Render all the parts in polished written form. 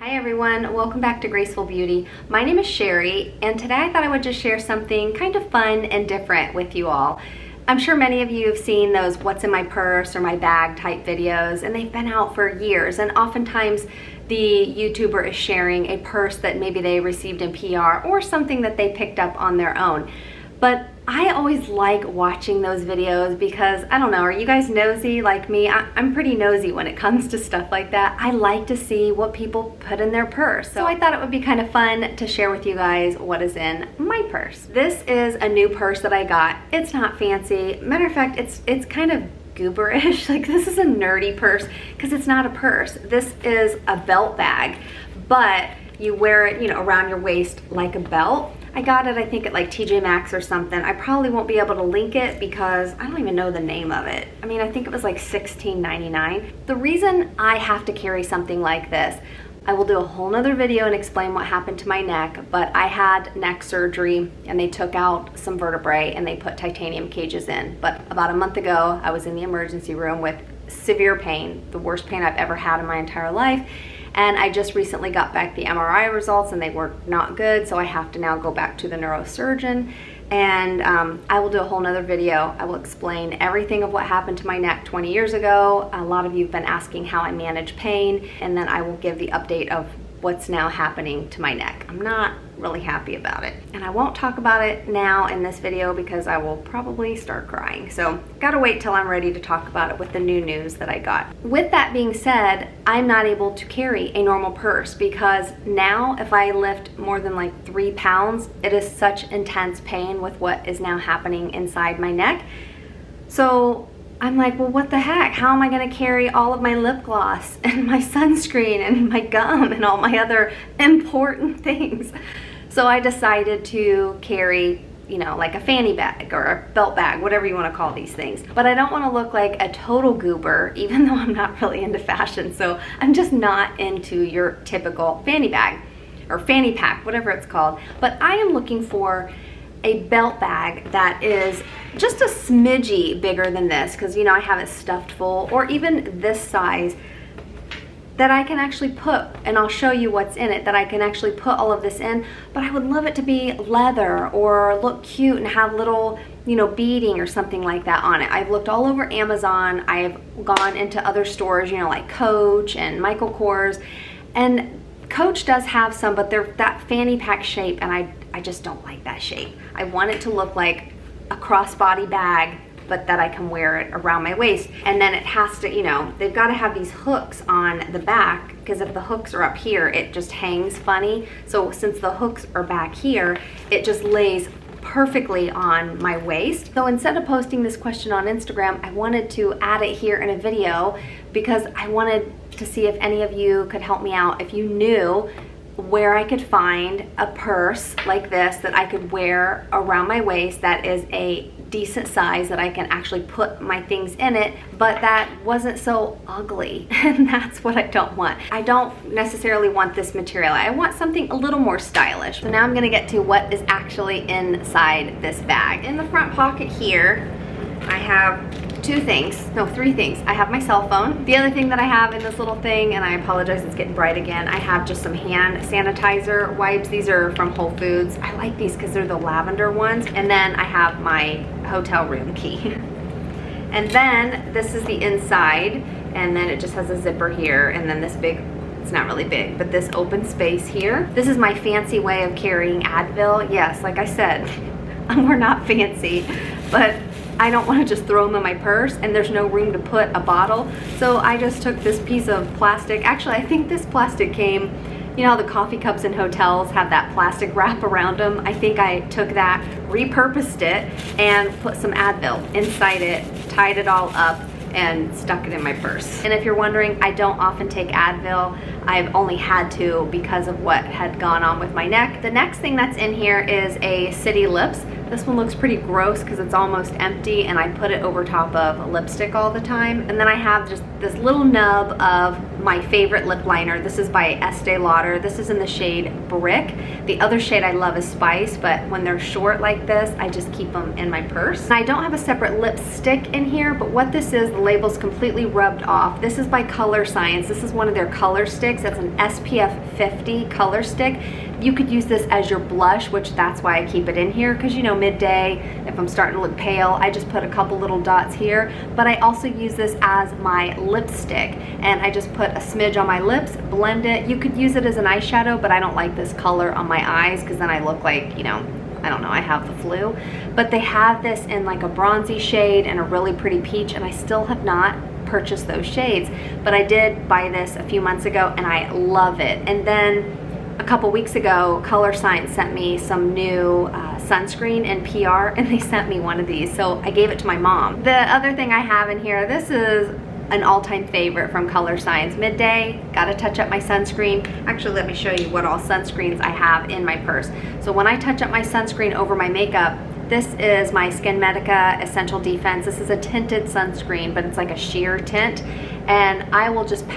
Hi everyone, welcome back to Graceful Beauty. My name is Sherry, and today I thought I would just share something kind of fun and different with you all. I'm sure many of you have seen those what's in my purse or my bag type videos, and they've been out for years, and oftentimes the YouTuber is sharing a purse that maybe they received in PR or something that they picked up on their own. But I always like watching those videos because, I don't know, are you guys nosy like me? I'm pretty nosy when it comes to stuff like that. I like to see what people put in their purse. So I thought it would be kind of fun to share with you guys what is in my purse. This is a new purse that I got. It's not fancy. Matter of fact, it's kind of gooberish. Like, this is a nerdy purse because it's not a purse. This is a belt bag, but you wear it, you know, around your waist like a belt. I got it, I think, at like TJ Maxx or something. I probably won't be able to link it because I don't even know the name of it. I mean, I think it was like $16.99. The reason I have to carry something like this, I will do a whole nother video and explain what happened to my neck, but I had neck surgery and they took out some vertebrae and they put titanium cages in. But about a month ago, I was in the emergency room with severe pain, the worst pain I've ever had in my entire life. And I just recently got back the MRI results and they were not good, so I have to now go back to the neurosurgeon. And I will do a whole nother video. I will explain everything of what happened to my neck 20 years ago. A lot of you have been asking how I manage pain, and then I will give the update of what's now happening to my neck. I'm not really happy about it. And I won't talk about it now in this video because I will probably start crying. So gotta wait till I'm ready to talk about it with the new news that I got. With that being said, I'm not able to carry a normal purse because now if I lift more than like 3 pounds, it is such intense pain with what is now happening inside my neck. So I'm like, well, what the heck? How am I gonna carry all of my lip gloss and my sunscreen and my gum and all my other important things? So I decided to carry, you know, like a fanny bag or a belt bag, whatever you wanna call these things. But I don't wanna look like a total goober, even though I'm not really into fashion. So I'm just not into your typical fanny bag or fanny pack, whatever it's called. But I am looking for a belt bag that is just a smidgy bigger than this, because, you know, I have it stuffed full, or even this size that I can actually put, and I'll show you what's in it, that I can actually put all of this in. But I would love it to be leather or look cute and have little, you know, beading or something like that on it. I've looked all over Amazon. I've gone into other stores, you know, like Coach and Michael Kors, and Coach does have some, but they're that fanny pack shape, and I just don't like that shape. I want it to look like a crossbody bag, but that I can wear it around my waist. And then it has to, you know, they've got to have these hooks on the back, because if the hooks are up here, it just hangs funny. So since the hooks are back here, it just lays perfectly on my waist. So instead of posting this question on Instagram, I wanted to add it here in a video because I wanted to see if any of you could help me out, if you knew where I could find a purse like this that I could wear around my waist that is a decent size, that I can actually put my things in it, but that wasn't so ugly. And that's what I don't want. I don't necessarily want this material. I want something a little more stylish. So now I'm gonna get to what is actually inside this bag. In the front pocket here, I have three things. I have my cell phone. The other thing that I have in this little thing, and I apologize, it's getting bright again, I have just some hand sanitizer wipes. These are from Whole Foods. I like these because they're the lavender ones. And then I have my hotel room key. And then this is the inside, and then it just has a zipper here, and then this big, it's not really big, but this open space here. This is my fancy way of carrying Advil. Yes, like I said, we're not fancy, but I don't want to just throw them in my purse, and there's no room to put a bottle. So I just took this piece of plastic. Actually, I think this plastic came, you know, the coffee cups in hotels have that plastic wrap around them. I think I took that, repurposed it, and put some Advil inside it, tied it all up, and stuck it in my purse. And if you're wondering, I don't often take Advil. I've only had to because of what had gone on with my neck. The next thing that's in here is a City Lips. This one looks pretty gross because it's almost empty, and I put it over top of lipstick all the time. And then I have just this little nub of my favorite lip liner. This is by Estee Lauder. This is in the shade Brick. The other shade I love is Spice, but when they're short like this, I just keep them in my purse. And I don't have a separate lipstick in here, but what this is, the label's completely rubbed off. This is by Colorescience. This is one of their color sticks. That's an SPF 50 color stick. You could use this as your blush, which that's why I keep it in here, because you know, midday, if I'm starting to look pale, I just put a couple little dots here. But I also use this as my lipstick, and I just put a smidge on my lips, blend it. You could use it as an eyeshadow, but I don't like this color on my eyes because then I look like, you know, I don't know, I have the flu. But they have this in like a bronzy shade and a really pretty peach, and I still have not purchased those shades, but I did buy this a few months ago and I love it. And then a couple weeks ago, Colorescience sent me some new sunscreen and PR, and they sent me one of these, so I gave it to my mom. The other thing I have in here, this is an all-time favorite from Colorescience. Midday, gotta touch up my sunscreen. Actually, let me show you what all sunscreens I have in my purse. So when I touch up my sunscreen over my makeup, this is my SkinMedica Essential Defense. This is a tinted sunscreen, but it's like a sheer tint. And I will just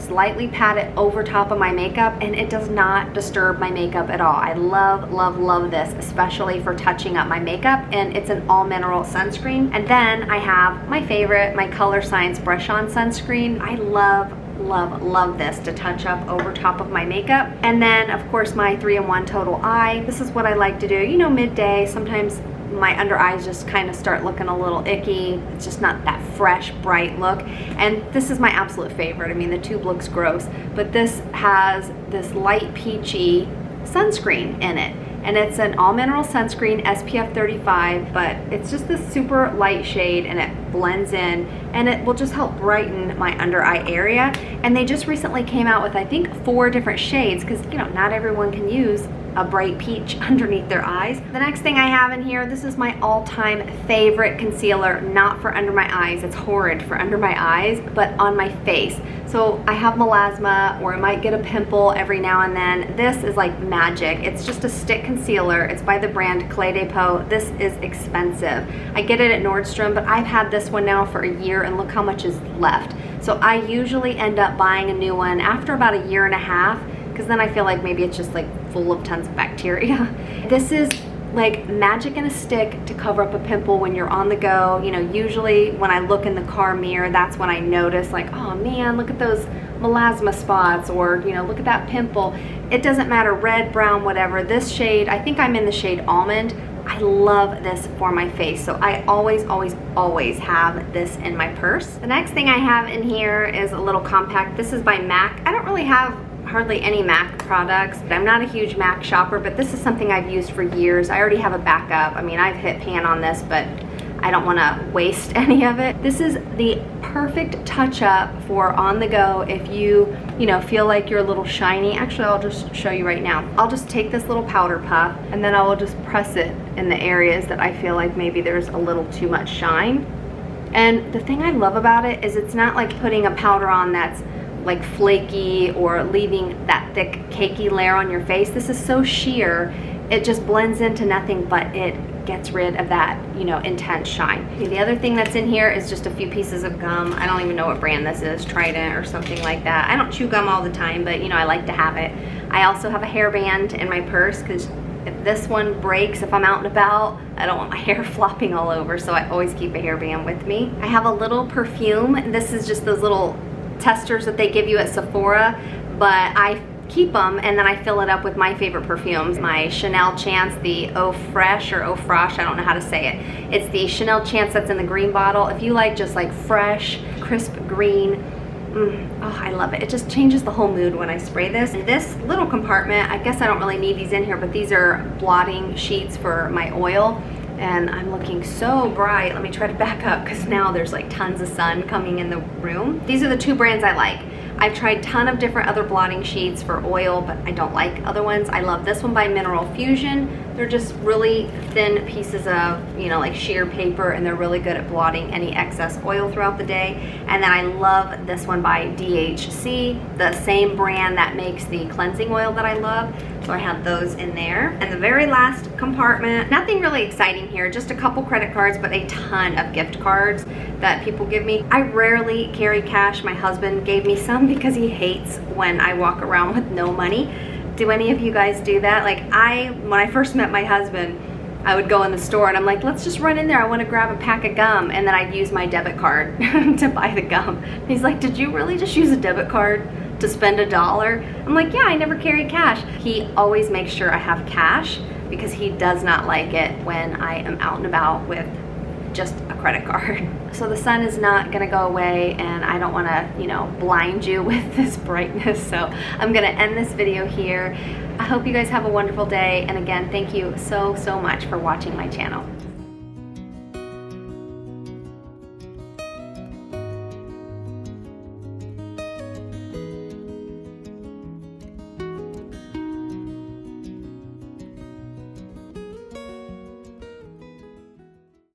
lightly pat it over top of my makeup, and it does not disturb my makeup at all. I love, love, love this, especially for touching up my makeup, and it's an all mineral sunscreen. And then I have my favorite, my Colorescience Brush On Sunscreen. I love, love, love this to touch up over top of my makeup. And then of course my 3-in-1 Total Eye. This is what I like to do, you know, midday. Sometimes my under eyes just kind of start looking a little icky. It's just not that fresh, bright look. And this is my absolute favorite. I mean, the tube looks gross, but this has this light peachy sunscreen in it. And it's an all mineral sunscreen, SPF 35, but it's just this super light shade, and it blends in, and it will just help brighten my under eye area. And they just recently came out with, I think, 4 different shades, because you know, not everyone can use a bright peach underneath their eyes. The next thing I have in here, this is my all-time favorite concealer, not for under my eyes. It's horrid for under my eyes, but on my face. So I have melasma, or I might get a pimple every now and then. This is like magic. It's just a stick concealer. It's by the brand Clé de Peau. This is expensive. I get it at Nordstrom, but I've had this one now for a year, and look how much is left. So I usually end up buying a new one after about a year and a half, because then I feel like maybe it's just like full of tons of bacteria. This is like magic in a stick to cover up a pimple when you're on the go. You know, usually when I look in the car mirror, that's when I notice like, oh man, look at those melasma spots, or you know, look at that pimple. It doesn't matter, red, brown, whatever. This shade, I think I'm in the shade Almond. I love this for my face, so I always, always, always have this in my purse. The next thing I have in here is a little compact. This is by MAC. I don't really have hardly any MAC products. I'm not a huge MAC shopper, but this is something I've used for years. I already have a backup. I mean, I've hit pan on this, but I don't want to waste any of it. This is the perfect touch-up for on the go if you know, feel like you're a little shiny. Actually, I'll just show you right now. I'll just take this little powder puff, and then I will just press it in the areas that I feel like maybe there's a little too much shine. And the thing I love about it is it's not like putting a powder on that's like flaky or leaving that thick cakey layer on your face. This is so sheer, it just blends into nothing, but it gets rid of that, you know, intense shine. Okay, the other thing that's in here is just a few pieces of gum. I don't even know what brand this is, Trident or something like that. I don't chew gum all the time, but you know, I like to have it. I also have a hairband in my purse, because if this one breaks, if I'm out and about, I don't want my hair flopping all over, so I always keep a hairband with me. I have a little perfume. This is just those little testers that they give you at Sephora, but I keep them and then I fill it up with my favorite perfumes. My Chanel Chance, the Eau Fresh or Eau Frosh, I don't know how to say it. It's the Chanel Chance that's in the green bottle. If you like just like fresh, crisp green, oh, I love it. It just changes the whole mood when I spray this. In this little compartment, I guess I don't really need these in here, but these are blotting sheets for my oil. And I'm looking so bright. Let me try to back up, because now there's like tons of sun coming in the room. These are the 2 brands I like. I've tried a ton of different other blotting sheets for oil, but I don't like other ones. I love this one by Mineral Fusion. They're just really thin pieces of, you know, like sheer paper, and they're really good at blotting any excess oil throughout the day. And then I love this one by DHC, the same brand that makes the cleansing oil that I love. So I have those in there. And the very last compartment, nothing really exciting here, just a couple credit cards, but a ton of gift cards that people give me. I rarely carry cash. My husband gave me some because he hates when I walk around with no money. Do any of you guys do that? Like when I first met my husband, I would go in the store and I'm like, let's just run in there, I want to grab a pack of gum, and then I'd use my debit card to buy the gum. He's like, did you really just use a debit card to spend $1? I'm like, yeah, I never carry cash. He always makes sure I have cash because he does not like it when I am out and about with just a credit card. So the sun is not gonna go away, and I don't wanna, you know, blind you with this brightness. So I'm gonna end this video here. I hope you guys have a wonderful day. And again, thank you so much for watching my channel.